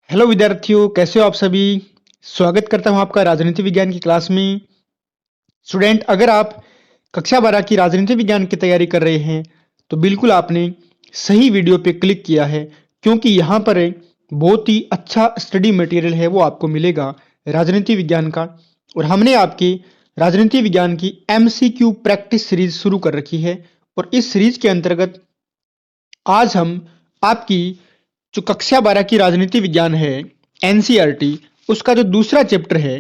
Hello विद्यार्थियों, कैसे हो आप सभी। स्वागत करता हूं आपका राजनीति विज्ञान की क्लास में। स्टूडेंट, अगर आप कक्षा 12 की राजनीति विज्ञान की तैयारी कर रहे हैं तो बिल्कुल आपने सही वीडियो पे क्लिक किया है, क्योंकि यहाँ पर एक बहुत ही अच्छा स्टडी मटेरियल है वो आपको मिलेगा राजनीति विज्ञान का। और हमने आपकी राजनीति विज्ञान की एमसीक्यू प्रैक्टिस सीरीज शुरू कर रखी है। और इस सीरीज के अंतर्गत आज हम आपकी जो कक्षा 12 की राजनीति विज्ञान है एनसीईआरटी, उसका जो दूसरा चैप्टर है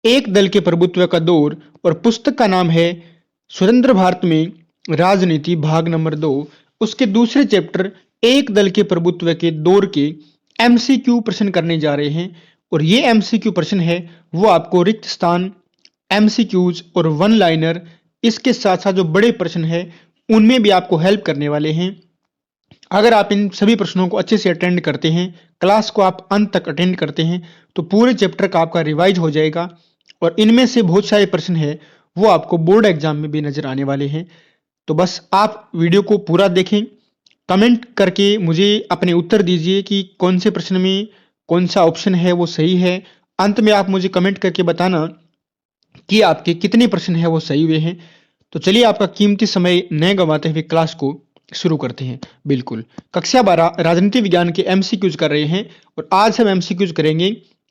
एक दल के प्रभुत्व का दौर, और पुस्तक का नाम है स्वतंत्र भारत में राजनीति भाग नंबर 2, उसके दूसरे चैप्टर एक दल के प्रभुत्व के दौर के एमसीक्यू प्रश्न करने जा रहे हैं। और ये एमसीक्यू प्रश्न है वो आपको रिक्त स्थान, एमसीक्यूज और वन लाइनर, इसके साथ साथ जो बड़े प्रश्न है उनमें भी आपको हेल्प करने वाले हैं। अगर आप इन सभी प्रश्नों को अच्छे से अटेंड करते हैं, क्लास को आप अंत तक अटेंड करते हैं, तो पूरे चैप्टर का आपका रिवाइज हो जाएगा। और इनमें से बहुत सारे प्रश्न हैं वो आपको बोर्ड एग्जाम में भी नजर आने वाले हैं। तो बस आप वीडियो को पूरा देखें, कमेंट करके मुझे अपने उत्तर दीजिए कि कौन से प्रश्न में कौन सा ऑप्शन है वो सही है। अंत में आप मुझे कमेंट करके बताना कि आपके कितने प्रश्न है वो सही हुए हैं। तो चलिए आपका कीमती समय न गंवाते हुए क्लास को शुरू करते हैं। बिल्कुल, कक्षा 12 राजनीति विज्ञान के एमसीक्यूज कर रहे हैं और आज हम एमसीक्यूज करेंगे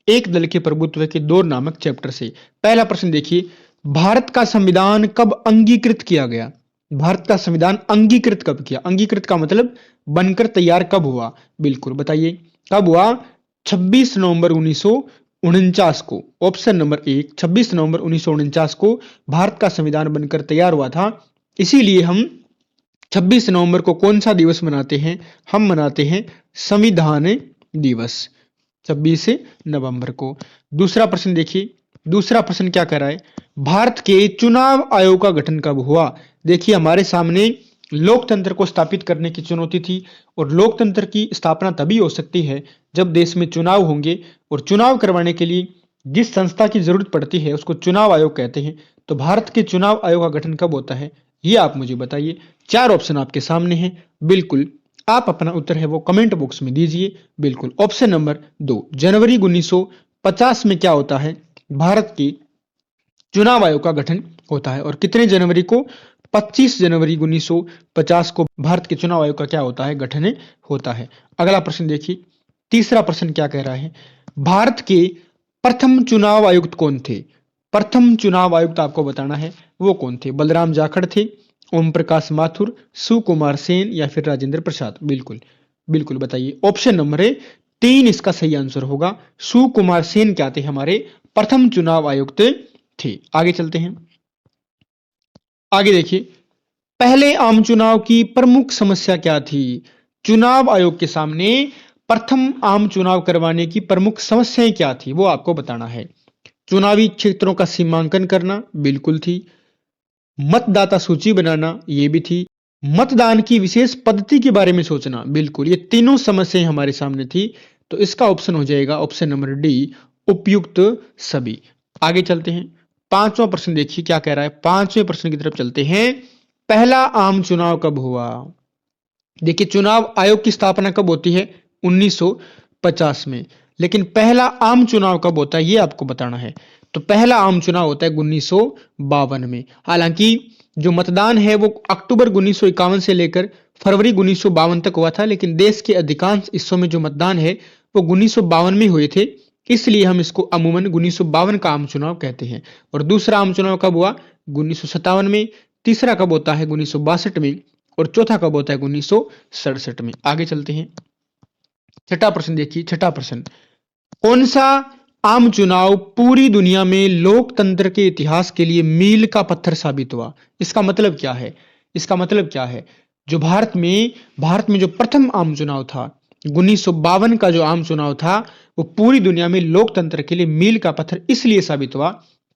एक दल के प्रभुत्व के दौर नामक चैप्टर से। पहला प्रश्न देखिए, भारत का संविधान कब अंगीकृत किया गया। भारत का संविधान अंगीकृत कब किया। अंगीकृत का मतलब बनकर तैयार कब हुआ। बिल्कुल बताइए कब हुआ। 26 नवंबर 1949 को। ऑप्शन नंबर 1, 26 नवंबर 1949 को भारत का संविधान बनकर तैयार हुआ था। इसीलिए हम 26 नवंबर को कौन सा दिवस मनाते हैं। हम मनाते हैं संविधान दिवस 26 नवंबर को। दूसरा प्रश्न देखिए, दूसरा प्रश्न क्या कह रहा है, भारत के चुनाव आयोग का गठन कब हुआ। देखिए हमारे सामने लोकतंत्र को स्थापित करने की चुनौती थी, और लोकतंत्र की स्थापना तभी हो सकती है जब देश में चुनाव होंगे, और चुनाव करवाने के लिए जिस संस्था की जरूरत पड़ती है उसको चुनाव आयोग कहते हैं। तो भारत के चुनाव आयोग का गठन कब होता है ये आप मुझे बताइए। चार ऑप्शन आपके सामने हैं, बिल्कुल आप अपना उत्तर है वो कमेंट बॉक्स में दीजिए। बिल्कुल, ऑप्शन नंबर 2, जनवरी 1950 में क्या होता है, भारत के चुनाव आयोग का गठन होता है। और कितने जनवरी को, 25 जनवरी 1950 को भारत के चुनाव आयोग का क्या होता है, गठन होता है। अगला प्रश्न देखिए, तीसरा प्रश्न क्या कह रहा है, भारत के प्रथम चुनाव आयुक्त कौन थे। प्रथम चुनाव आयुक्त आपको बताना है वो कौन थे। बलराम जाखड़ थे, ओम प्रकाश माथुर, सुकुमार सेन या फिर राजेंद्र प्रसाद। बिल्कुल बिल्कुल बताइए। ऑप्शन नंबर 3 इसका सही आंसर होगा। सुकुमार सेन क्या थे, हमारे प्रथम चुनाव आयुक्त थे। आगे चलते हैं, आगे देखिए, पहले आम चुनाव की प्रमुख समस्या क्या थी। चुनाव आयोग के सामने प्रथम आम चुनाव करवाने की प्रमुख समस्याएं क्या थी वो आपको बताना है। चुनावी क्षेत्रों का सीमांकन करना, बिल्कुल थी। मतदाता सूची बनाना, ये भी थी। मतदान की विशेष पद्धति के बारे में सोचना, बिल्कुल ये तीनों समस्याएं हमारे सामने थी। तो इसका ऑप्शन हो जाएगा ऑप्शन नंबर डी, उपयुक्त सभी। आगे चलते हैं, पांचवा प्रश्न देखिए क्या कह रहा है। पांचवें प्रश्न की तरफ चलते हैं, पहला आम चुनाव कब हुआ। देखिए चुनाव आयोग की स्थापना कब होती है, 1950 में। लेकिन पहला आम चुनाव कब होता है ये आपको बताना है। तो पहला आम चुनाव होता है 1952 में। हालांकि जो मतदान है वो अक्टूबर 1951 से लेकर फरवरी 1952 तक हुआ था, लेकिन देश के अधिकांश हिस्सों में जो मतदान है वो 1952 में हुए थे, इसलिए हम इसको अमूमन 1952 का आम चुनाव कहते हैं। और दूसरा आम चुनाव कब हुआ, 1957 में। तीसरा कब होता है, 1962 में। और चौथा कब होता है, 1967 में। आगे चलते हैं, छठा प्रश्न देखिए। छठा प्रश्न, कौन सा आम चुनाव पूरी दुनिया में लोकतंत्र के इतिहास के लिए मील का पत्थर साबित हुआ। इसका मतलब क्या है, इसका मतलब क्या है, जो भारत में जो प्रथम आम चुनाव था 1952 का जो आम चुनाव था वो पूरी दुनिया में लोकतंत्र के लिए मील का पत्थर इसलिए साबित हुआ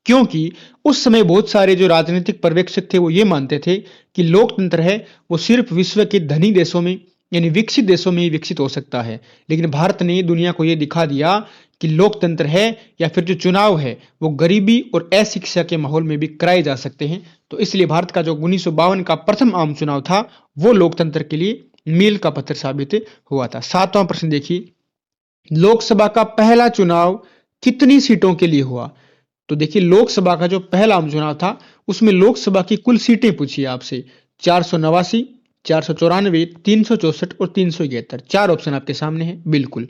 क्योंकि उस समय बहुत सारे जो राजनीतिक पर्यवेक्षक थे वो ये मानते थे कि लोकतंत्र है वो सिर्फ विश्व के धनी देशों में यानी विकसित देशों में ही विकसित हो सकता है। लेकिन भारत ने दुनिया को यह दिखा दिया कि लोकतंत्र है या फिर जो चुनाव है वो गरीबी और अशिक्षा के माहौल में भी कराए जा सकते हैं। तो इसलिए भारत का जो 1952 का प्रथम आम चुनाव था वो लोकतंत्र के लिए मील का पत्थर साबित हुआ था। सातवां प्रश्न देखिए, लोकसभा का पहला चुनाव कितनी सीटों के लिए हुआ? तो देखिए लोकसभा का जो पहला आम चुनाव था उसमें लोकसभा की कुल सीटें पूछी आपसे 489, 494, 364 और 371। चार ऑप्शन आपके सामने है। बिल्कुल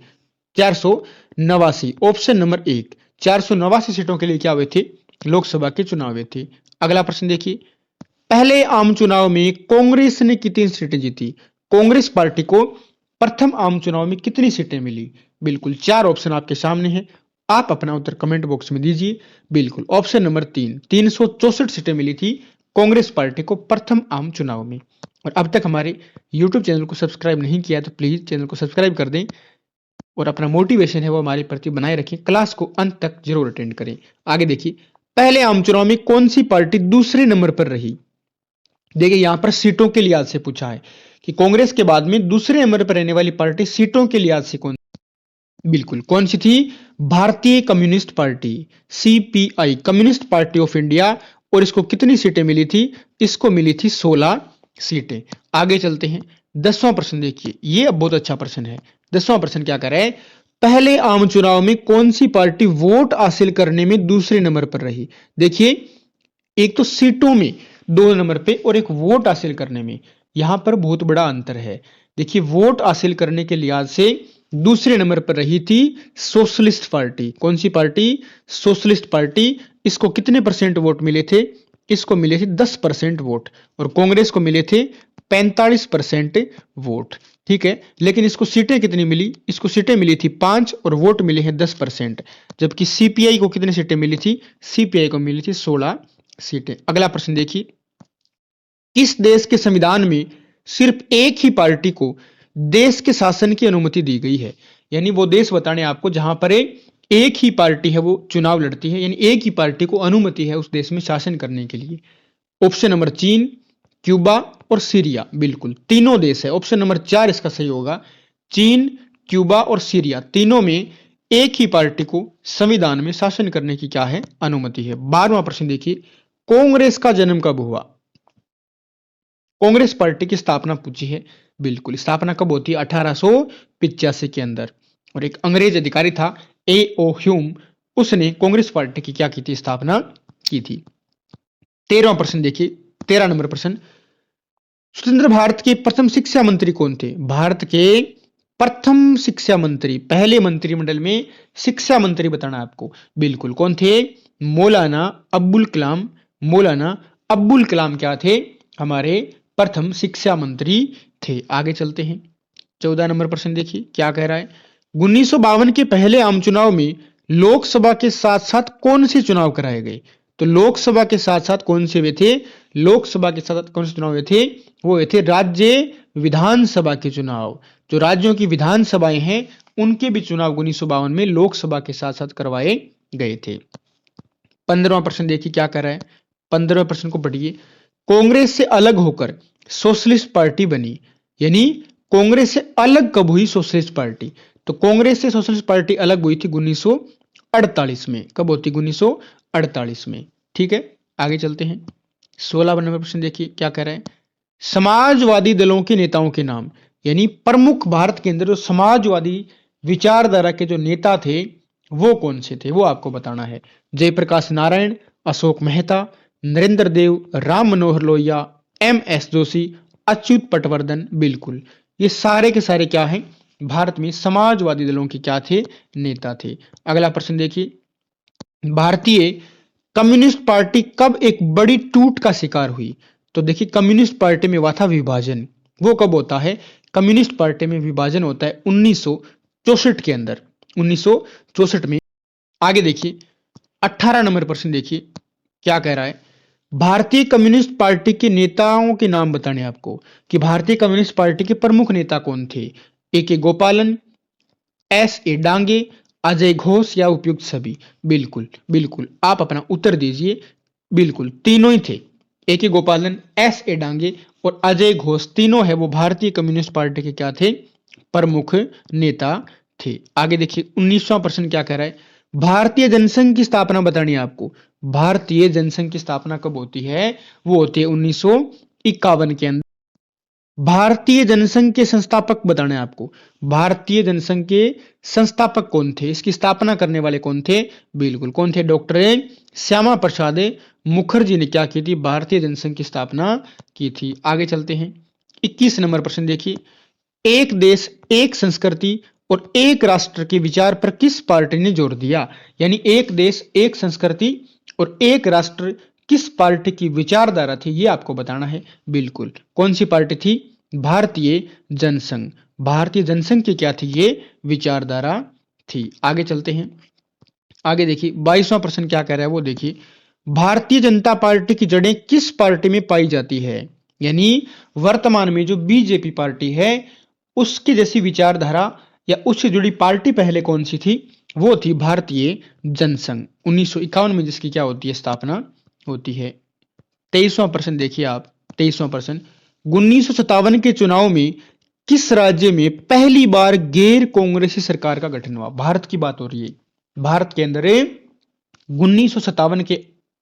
489, ऑप्शन नंबर एक। 489 सीटों के लिए क्या हुए थे? लोकसभा के चुनाव हुए थे। अगला प्रश्न देखिए, पहले आम चुनाव में कांग्रेस ने कितनी सीटें जीती? कांग्रेस पार्टी को प्रथम आम चुनाव में कितनी सीटें मिली? बिल्कुल चार ऑप्शन आपके सामने हैं। आप अपना उत्तर कमेंट बॉक्स में दीजिए। बिल्कुल ऑप्शन नंबर तीन, 364 सीटें मिली थी कांग्रेस पार्टी को प्रथम आम चुनाव में। और अब तक हमारे YouTube चैनल को सब्सक्राइब नहीं किया तो प्लीज चैनल को सब्सक्राइब कर दें और अपना मोटिवेशन है वो हमारे प्रति बनाए रखें। क्लास को अंत तक जरूर अटेंड करें। आगे देखिए, पहले आम चुनाव में कौन सी पार्टी दूसरे नंबर पर रही? देखिए यहां पर सीटों के लिहाज से पूछा है कि कांग्रेस के बाद में दूसरे नंबर पर रहने वाली पार्टी सीटों के लिहाज से कौन? बिल्कुल कौन सी थी? भारतीय communist party, CPI, communist party of India. और इसको कितनी सीटें मिली थी? इसको मिली थी 16 सीटें। आगे चलते हैं। 10वां प्रश्न देखिए, ये अब बहुत अच्छा प्रश्न है। 10वां प्रश्न क्या कर रहा है? पहले आम चुनाव में कौन सी पार्टी वोट हासिल करने में दूसरे नंबर पर रही? देखिए एक तो सीटों में दो नंबर पे और एक वोट हासिल करने में, यहां पर बहुत बड़ा अंतर है। देखिए वोट हासिल करने के लिहाज से दूसरे नंबर पर रही थी सोशलिस्ट पार्टी। कौन सी पार्टी? Socialist party. इसको कितने परसेंट वोट मिले थे? इसको मिले थे 10% वोट। और कांग्रेस को मिले थे 45% वोट। ठीक है, लेकिन इसको सीटें कितनी मिली? इसको सीटें मिली थी 5 और वोट मिले हैं 10%। जबकि सीपीआई को कितनी सीटें मिली थी? सीपीआई को मिली थी 16 सीटें। अगला प्रश्न देखिए, किस देश के संविधान में सिर्फ एक ही पार्टी को देश के शासन की अनुमति दी गई है? यानी वो देश बताने आपको जहां पर एक ही पार्टी है वो चुनाव लड़ती है, यानी एक ही पार्टी को अनुमति है उस देश में शासन करने के लिए। ऑप्शन नंबर चीन, क्यूबा और सीरिया। बिल्कुल तीनों देश है। ऑप्शन नंबर 4 इसका सही होगा। चीन, क्यूबा और सीरिया तीनों में एक ही पार्टी को संविधान में शासन करने की क्या है? अनुमति है। 12वां प्रश्न देखिए, कांग्रेस का जन्म कब हुआ? कांग्रेस पार्टी की स्थापना पूछी है। बिल्कुल स्थापना कब होती है? 1885 के अंदर। और एक अंग्रेज अधिकारी था A.O. ह्यूम, उसने कांग्रेस पार्टी की क्या की थी? स्थापना की थी। 13वां प्रश्न देखिए, 13 नंबर प्रश्न, स्वतंत्र भारत के प्रथम शिक्षा मंत्री कौन थे? भारत के प्रथम शिक्षा मंत्री, पहले मंत्रिमंडल में शिक्षा मंत्री बताना आपको। बिल्कुल कौन थे? मौलाना अब्बुल कलाम। मौलाना अब्बुल कलाम क्या थे? हमारे प्रथम शिक्षा मंत्री थे। आगे चलते हैं। 14 नंबर प्रश्न देखिए क्या कह रहा है? 1952 के पहले आम चुनाव में लोकसभा के साथ साथ कौन से चुनाव कराए गए? तो लोकसभा के साथ साथ कौन से हुए थे? लोकसभा के साथ कौन से चुनाव हुए थे? वो हुए थे राज्य विधानसभा के चुनाव। जो राज्यों की विधानसभाएं हैं उनके भी चुनाव 1952 में लोकसभा के साथ साथ करवाए गए थे। 15वां प्रश्न देखिए क्या कर रहा है? 15वें प्रश्न को पढ़िए, कांग्रेस से अलग होकर सोशलिस्ट पार्टी बनी, यानी कांग्रेस से अलग कब हुई सोशलिस्ट पार्टी? तो कांग्रेस से सोशलिस्ट पार्टी अलग हुई थी 1948 में। कब होती? 1948 में। ठीक है, आगे चलते हैं। 16 नंबर प्रश्न देखिए क्या कह रहे हैं? समाजवादी दलों के नेताओं के नाम, यानी प्रमुख भारत के अंदर जो समाजवादी विचारधारा के जो नेता थे वो कौन से थे, वो आपको बताना है। जयप्रकाश नारायण, अशोक मेहता, नरेंद्र देव, राम मनोहर लोहिया, MS जोशी, अच्युत पटवर्धन। बिल्कुल ये सारे के सारे क्या हैं? भारत में समाजवादी दलों के क्या थे? नेता थे। अगला प्रश्न देखिए, भारतीय कम्युनिस्ट पार्टी कब एक बड़ी टूट का शिकार हुई? तो देखिए कम्युनिस्ट पार्टी में हुआ था विभाजन। वो कब होता है? कम्युनिस्ट पार्टी में विभाजन होता है 1964 के अंदर, 1964 में। आगे देखिए 18 नंबर प्रश्न देखिए क्या कह रहा है? भारतीय कम्युनिस्ट पार्टी के नेताओं के नाम बताने आपको कि भारतीय कम्युनिस्ट पार्टी के प्रमुख नेता कौन थे। A.K. गोपालन, S.A. डांगे, अजय घोष या उपयुक्त सभी। बिल्कुल बिल्कुल आप अपना उत्तर दीजिए। बिल्कुल तीनों ही थे। A.K. गोपालन, S.A. डांगे और अजय घोष तीनों है वो भारतीय कम्युनिस्ट पार्टी के क्या थे? प्रमुख नेता थे। आगे देखिए 19वां प्रश्न क्या कह रहा है? भारतीय जनसंघ की स्थापना बतानी है आपको। भारतीय जनसंघ की स्थापना कब होती है? वो होती है 1951 के अंदर। भारतीय जनसंघ के संस्थापक बताना है आपको। भारतीय जनसंघ के संस्थापक कौन थे, इसकी स्थापना करने वाले कौन थे? बिल्कुल कौन थे? डॉक्टर श्यामा प्रसाद मुखर्जी ने क्या की थी? भारतीय जनसंघ की स्थापना की थी। आगे चलते हैं, 21 नंबर प्रश्न देखिए, एक देश एक संस्कृति और एक राष्ट्र के विचार पर किस पार्टी ने जोर दिया? यानी एक देश एक संस्कृति और एक राष्ट्र किस पार्टी की विचारधारा थी, ये आपको बताना है। बिल्कुल कौन सी पार्टी थी? भारतीय जनसंघ। भारतीय जनसंघ की क्या थी? ये विचारधारा थी। आगे चलते हैं, आगे देखिए 22वां प्रश्न क्या कह रहा है वो देखिए, भारतीय जनता पार्टी की जड़ें किस पार्टी में पाई जाती है? यानी वर्तमान में जो बीजेपी पार्टी है उसकी जैसी विचारधारा या उससे जुड़ी पार्टी पहले कौन सी थी? वो थी भारतीय जनसंघ। 1951 में जिसकी क्या होती है? स्थापना होती है। 23वां प्रश्न देखिए आप, 23वां प्रश्न, 1957 के चुनाव में किस राज्य में पहली बार गैर कांग्रेसी सरकार का गठन हुआ? भारत की बात हो रही है। भारत के अंदर 1957 के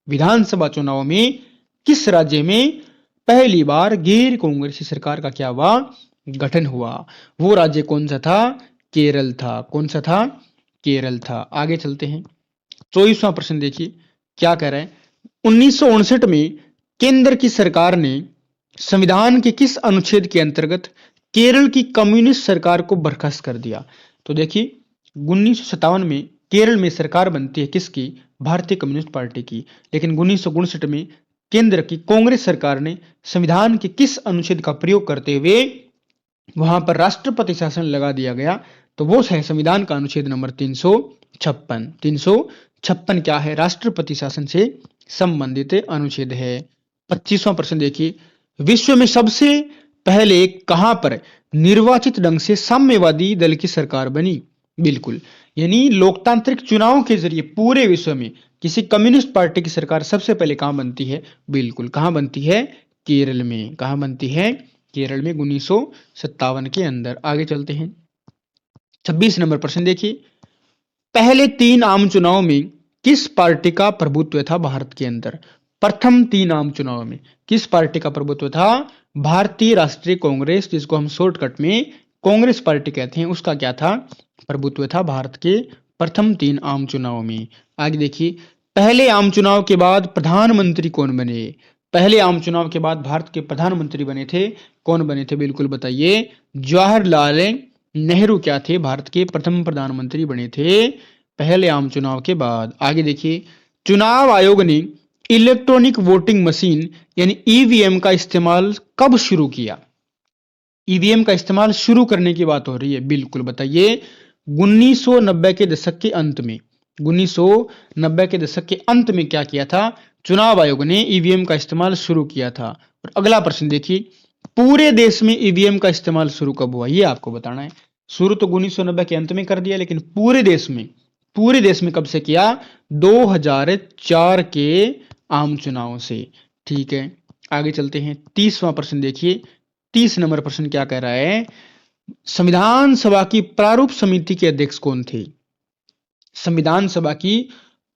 विधानसभा चुनाव में किस राज्य में पहली बार गैर कांग्रेसी सरकार का क्या हुआ? गठन हुआ। वो राज्य कौन सा था? केरल था। कौन सा था? केरल था। आगे चलते हैं, 24वां प्रश्न देखिए क्या कह रहा है, 1959 में केंद्र की सरकार ने संविधान के किस अनुच्छेद के अंतर्गत केरल की कम्युनिस्ट सरकार को बर्खास्त कर दिया? तो देखिए 1957 में केरल में सरकार बनती है किसकी? भारतीय कम्युनिस्ट पार्टी की। लेकिन 1959 में केंद्र की कांग्रेस सरकार ने संविधान के किस अनुच्छेद का प्रयोग करते हुए वहां पर राष्ट्रपति शासन लगा दिया गया? तो वो है संविधान का अनुच्छेद नंबर 356। 356 क्या है? राष्ट्रपति शासन से संबंधित अनुच्छेद है। 25वां प्रश्न देखिए, विश्व में सबसे पहले कहां पर निर्वाचित ढंग से साम्यवादी दल की सरकार बनी? बिल्कुल, यानी लोकतांत्रिक चुनाव के जरिए पूरे विश्व में किसी कम्युनिस्ट पार्टी की सरकार सबसे पहले कहां बनती है? बिल्कुल कहां बनती है? केरल में। कहां बनती है? केरल में 1957 के अंदर। आगे चलते हैं, 26 नंबर प्रश्न देखिए, पहले 3 आम चुनाव में किस पार्टी का प्रभुत्व था भारत के अंदर? प्रथम 3 आम चुनाव में किस पार्टी का प्रभुत्व था? भारतीय राष्ट्रीय कांग्रेस, जिसको हम शॉर्टकट में कांग्रेस पार्टी कहते हैं, उसका क्या था? प्रभुत्व था भारत के प्रथम 3 आम चुनाव में। आगे देखिए, पहले आम चुनाव के बाद प्रधानमंत्री कौन बने? पहले आम चुनाव के बाद भारत के प्रधानमंत्री बने थे, कौन बने थे? बिल्कुल बताइए। जवाहरलाल नेहरू क्या थे? भारत के प्रथम प्रधानमंत्री बने थे पहले आम चुनाव के बाद। आगे देखिए, चुनाव आयोग ने इलेक्ट्रॉनिक वोटिंग मशीन यानी ईवीएम का इस्तेमाल कब शुरू किया? ईवीएम का इस्तेमाल शुरू करने की बात हो रही है। बिल्कुल बताइए। 1990 के दशक के अंत में, 1990 के दशक के अंत में क्या किया था? चुनाव आयोग ने ईवीएम का इस्तेमाल शुरू किया था। और अगला प्रश्न देखिए, पूरे देश में ईवीएम का इस्तेमाल शुरू कब हुआ? ये आपको बताना है। शुरू तो 1990 के अंत में कर दिया, लेकिन पूरे देश में कब से किया? 2004 के आम चुनाव से। ठीक है, आगे चलते हैं, 30वां प्रश्न देखिए। 30 नंबर प्रश्न क्या कह रहा है, संविधान सभा की प्रारूप समिति के अध्यक्ष कौन थे? संविधान सभा की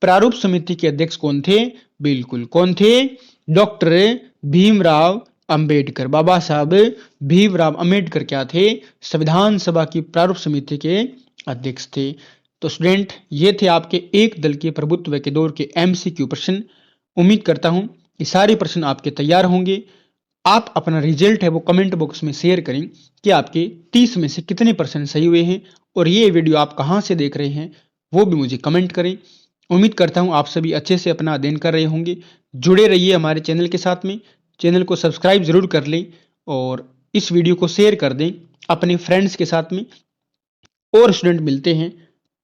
प्रारूप समिति के अध्यक्ष कौन थे? बिल्कुल कौन थे? डॉक्टर भीमराव अंबेडकर। बाबा साहब भीमराव अंबेडकर क्या थे? संविधान सभा की प्रारूप समिति के अध्यक्ष थे। तो स्टूडेंट, ये थे आपके एक दल के प्रभुत्व के दौर के एमसीक्यू प्रश्न। उम्मीद करता हूं ये सारे प्रश्न आपके तैयार होंगे। आप अपना रिजल्ट है वो कमेंट बॉक्स में शेयर करें कि आपके 30 में से कितने प्रश्न सही हुए हैं, और ये वीडियो आप कहां से देख रहे हैं वो भी मुझे कमेंट करें। उम्मीद करता हूं आप सभी अच्छे से अपना अध्ययन कर रहे होंगे। जुड़े रहिए हमारे चैनल के साथ में, चैनल को सब्सक्राइब जरूर कर लें और इस वीडियो को शेयर कर दें अपने फ्रेंड्स के साथ में। और स्टूडेंट, मिलते हैं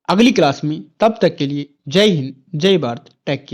अगली क्लास में, तब तक के लिए जय हिंद, जय भारत, टेक केयर।